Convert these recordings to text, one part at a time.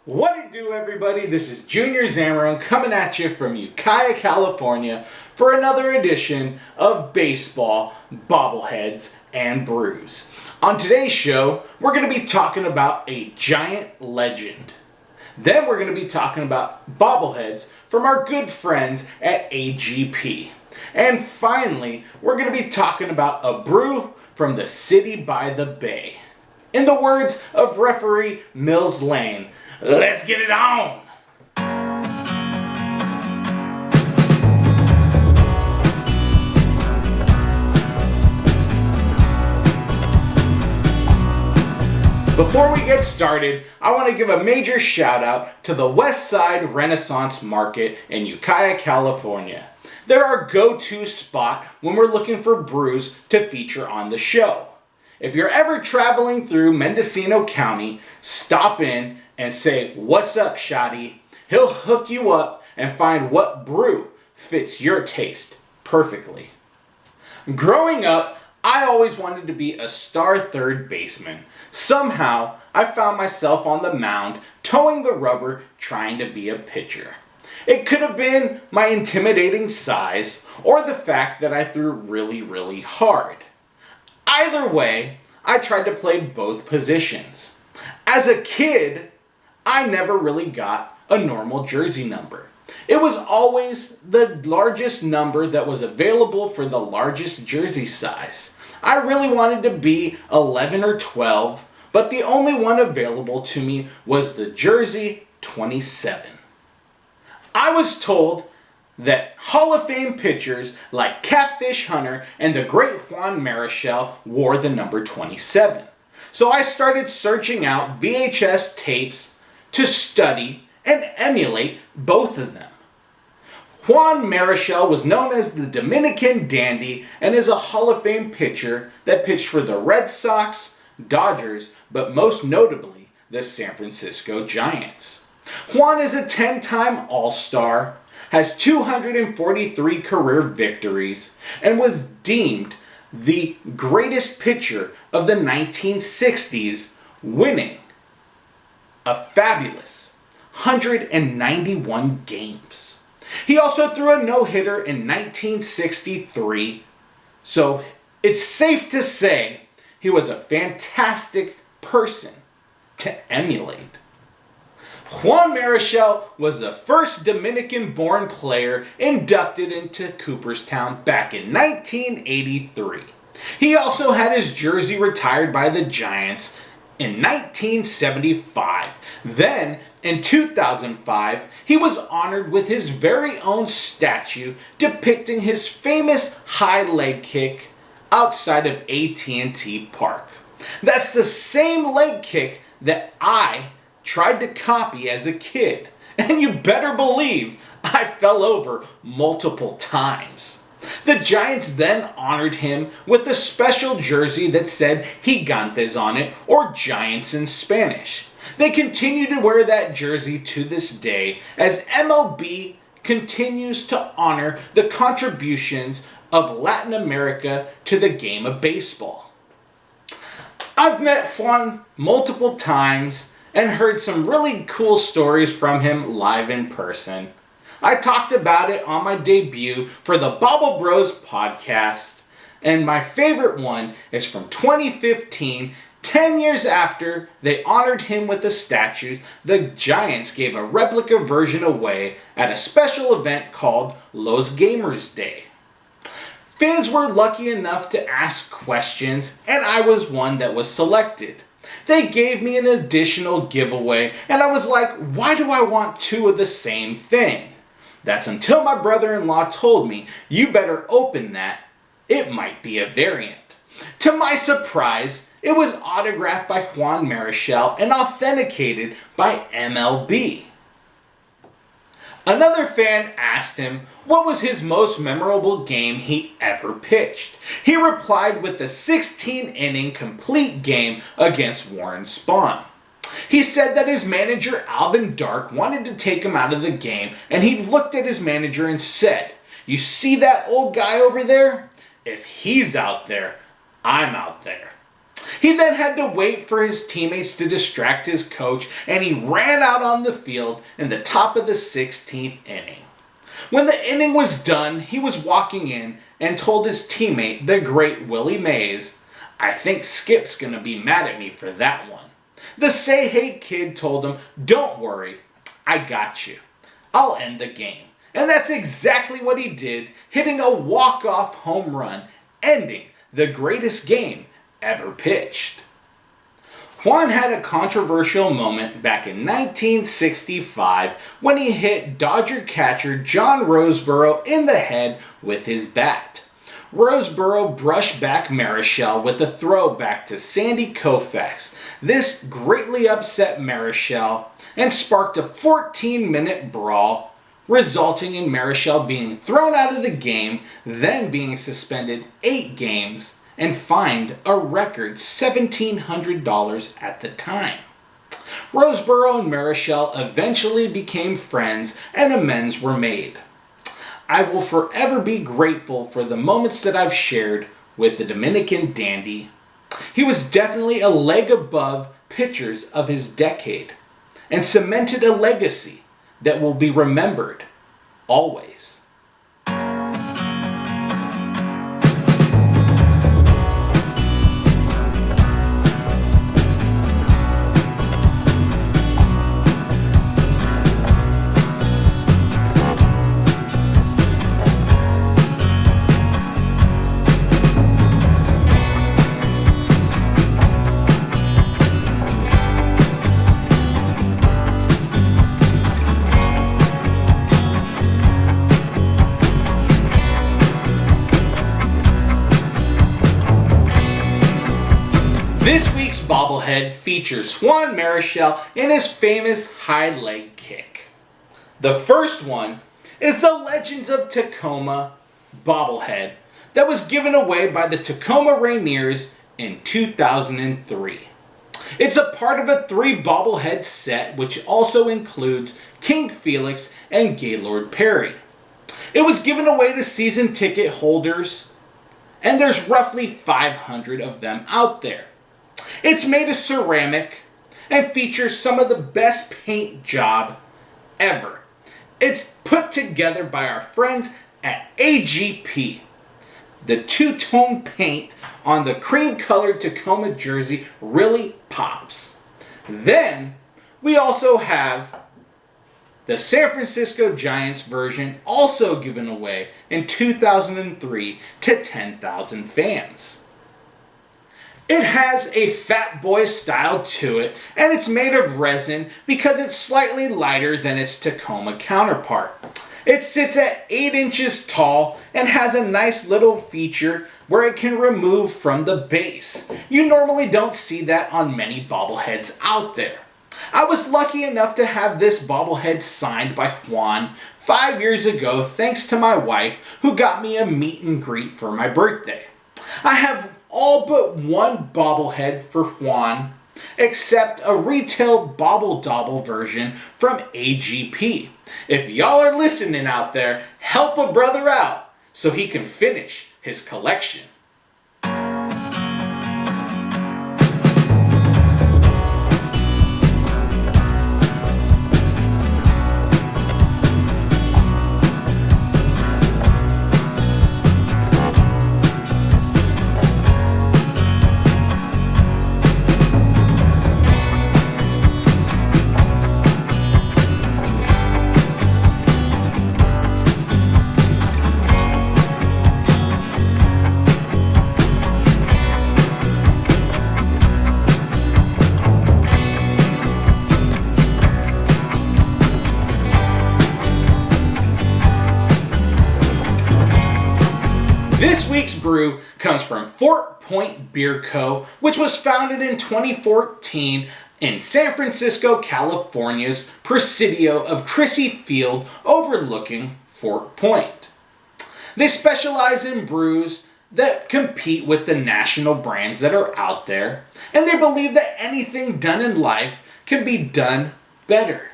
What it do, everybody? This is Junior Zamron coming at you from Ukiah, California for another edition of Baseball, Bobbleheads, and Brews. On today's show, we're going to be talking about a giant legend. Then we're going to be talking about bobbleheads from our good friends at AGP. And finally, we're going to be talking about a brew from the city by the bay. In the words of referee Mills Lane, let's get it on! Before we get started, I want to give a major shout out to the Westside Renaissance Market in Ukiah, California. They're our go-to spot when we're looking for brews to feature on the show. If you're ever traveling through Mendocino County, stop in and say, "What's up, Shotty?" He'll hook you up and find what brew fits your taste perfectly. Growing up, I always wanted to be a star third baseman. Somehow, I found myself on the mound, towing the rubber, trying to be a pitcher. It could have been my intimidating size, or the fact that I threw really hard. Either way, I tried to play both positions. As a kid, I never really got a normal jersey number. It was always the largest number that was available for the largest jersey size. I really wanted to be 11 or 12, but the only one available to me was the jersey 27. I was told that Hall of Fame pitchers like Catfish Hunter and the great Juan Marichal wore the number 27. So I started searching out VHS tapes to study and emulate both of them. Juan Marichal was known as the Dominican Dandy and is a Hall of Fame pitcher that pitched for the Red Sox, Dodgers, but most notably the San Francisco Giants. Juan is a 10-time All-Star, has 243 career victories, and was deemed the greatest pitcher of the 1960s, winning a fabulous 191 games. He also threw a no-hitter in 1963, so it's safe to say he was a fantastic person to emulate. Juan Marichal was the first Dominican-born player inducted into Cooperstown back in 1983. He also had his jersey retired by the Giants in 1975. Then, in 2005, he was honored with his very own statue depicting his famous high leg kick outside of AT&T Park. That's the same leg kick that I tried to copy as a kid, and you better believe I fell over multiple times. The Giants then honored him with a special jersey that said Gigantes on it, or Giants in Spanish. They continue to wear that jersey to this day as MLB continues to honor the contributions of Latin America to the game of baseball. I've met Juan multiple times and heard some really cool stories from him live in person. I talked about it on my debut for the Bobble Bros podcast, and my favorite one is from 2015, 10 years after they honored him with the statues. The Giants gave a replica version away at a special event called Los Gamers Day. Fans were lucky enough to ask questions, and I was one that was selected. They gave me an additional giveaway, and I was like, why do I want two of the same thing? That's until my brother-in-law told me, you better open that, it might be a variant. To my surprise, it was autographed by Juan Marichal and authenticated by MLB. Another fan asked him what was his most memorable game he ever pitched. He replied with the 16-inning complete game against Warren Spahn. He said that his manager Alvin Dark wanted to take him out of the game, and he looked at his manager and said, "You see that old guy over there? If he's out there, I'm out there." He then had to wait for his teammates to distract his coach, and he ran out on the field in the top of the 16th inning. When the inning was done, he was walking in and told his teammate, the great Willie Mays, "I think Skip's gonna be mad at me for that one." The say-hey kid told him, "Don't worry, I got you. I'll end the game." And that's exactly what he did, hitting a walk-off home run, ending the greatest game ever pitched. Juan had a controversial moment back in 1965 when he hit Dodger catcher John Roseboro in the head with his bat. Roseboro brushed back Marichal with a throwback to Sandy Koufax. This greatly upset Marichal and sparked a 14-minute brawl, resulting in Marichal being thrown out of the game, then being suspended 8 games and fined a record $1,700 at the time. Roseboro and Marichal eventually became friends and amends were made. I will forever be grateful for the moments that I've shared with the Dominican dandy. He was definitely a leg above pitchers of his decade and cemented a legacy that will be remembered always. This week's bobblehead features Juan Marichal in his famous high leg kick. The first one is the Legends of Tacoma bobblehead that was given away by the Tacoma Rainiers in 2003. It's a part of a 3 bobblehead set which also includes King Felix and Gaylord Perry. It was given away to season ticket holders, and there's roughly 500 of them out there. It's made of ceramic and features some of the best paint job ever. It's put together by our friends at AGP. The two-tone paint on the cream-colored Tacoma jersey really pops. Then we also have the San Francisco Giants version, also given away in 2003 to 10,000 fans. It has a fat boy style to it, and it's made of resin because it's slightly lighter than its Tacoma counterpart. It sits at 8 inches tall and has a nice little feature where it can remove from the base. You normally don't see that on many bobbleheads out there. I was lucky enough to have this bobblehead signed by Juan 5 years ago thanks to my wife who got me a meet and greet for my birthday. I have all but one bobblehead for Juan, except a retail Bobble Dobble version from AGP. If y'all are listening out there, help a brother out so he can finish his collection. This week's brew comes from Fort Point Beer Co., which was founded in 2014 in San Francisco, California's Presidio of Crissy Field overlooking Fort Point. They specialize in brews that compete with the national brands that are out there, and they believe that anything done in life can be done better.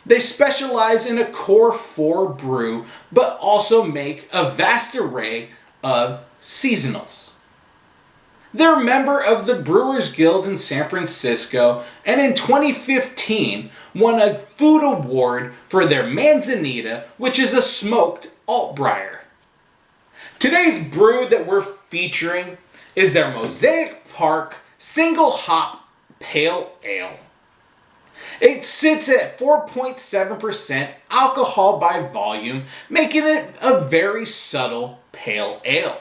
They specialize in a core 4 brew, but also make a vast array of seasonals. They're a member of the Brewers Guild in San Francisco, and in 2015 won a food award for their Manzanita, which is a smoked alt-brier. Today's brew that we're featuring is their Mosaic Park Single Hop Pale Ale. It sits at 4.7% alcohol by volume, making it a very subtle pale ale.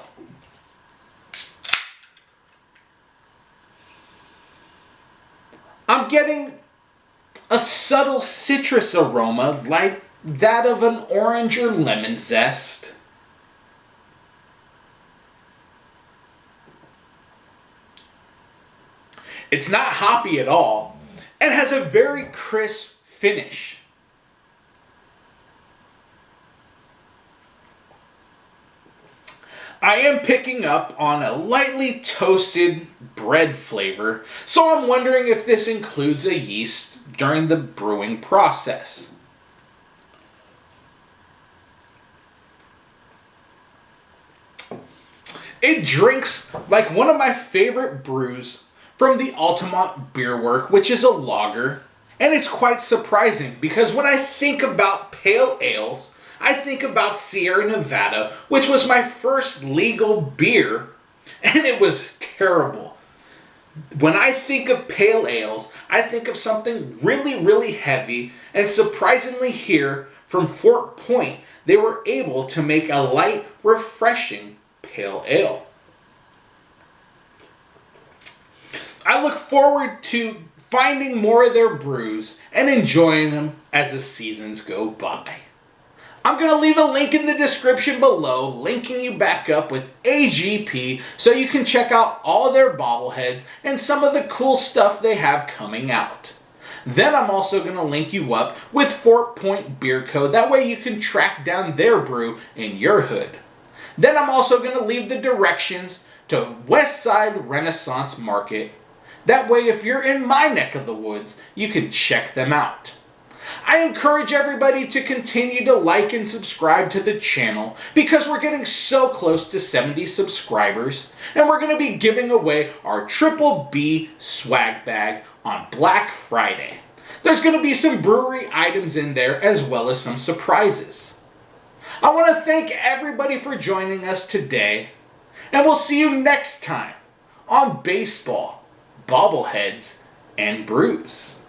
I'm getting a subtle citrus aroma like that of an orange or lemon zest. It's not hoppy at all and has a very crisp finish. I am picking up on a lightly toasted bread flavor, so I'm wondering if this includes a yeast during the brewing process. It drinks like one of my favorite brews from the Altamont Beer Work, which is a lager, and it's quite surprising because when I think about pale ales, I think about Sierra Nevada, which was my first legal beer, and it was terrible. When I think of pale ales, I think of something really, really heavy, and surprisingly here from Fort Point, they were able to make a light, refreshing pale ale. I look forward to finding more of their brews and enjoying them as the seasons go by. I'm going to leave a link in the description below, linking you back up with AGP so you can check out all their bobbleheads and some of the cool stuff they have coming out. Then I'm also going to link you up with Fort Point Beer Co. That way you can track down their brew in your hood. Then I'm also going to leave the directions to Westside Renaissance Market. That way if you're in my neck of the woods, you can check them out. I encourage everybody to continue to like and subscribe to the channel because we're getting so close to 70 subscribers and we're going to be giving away our Triple B swag bag on Black Friday. There's going to be some brewery items in there as well as some surprises. I want to thank everybody for joining us today and we'll see you next time on Baseball, Bobbleheads, and Brews.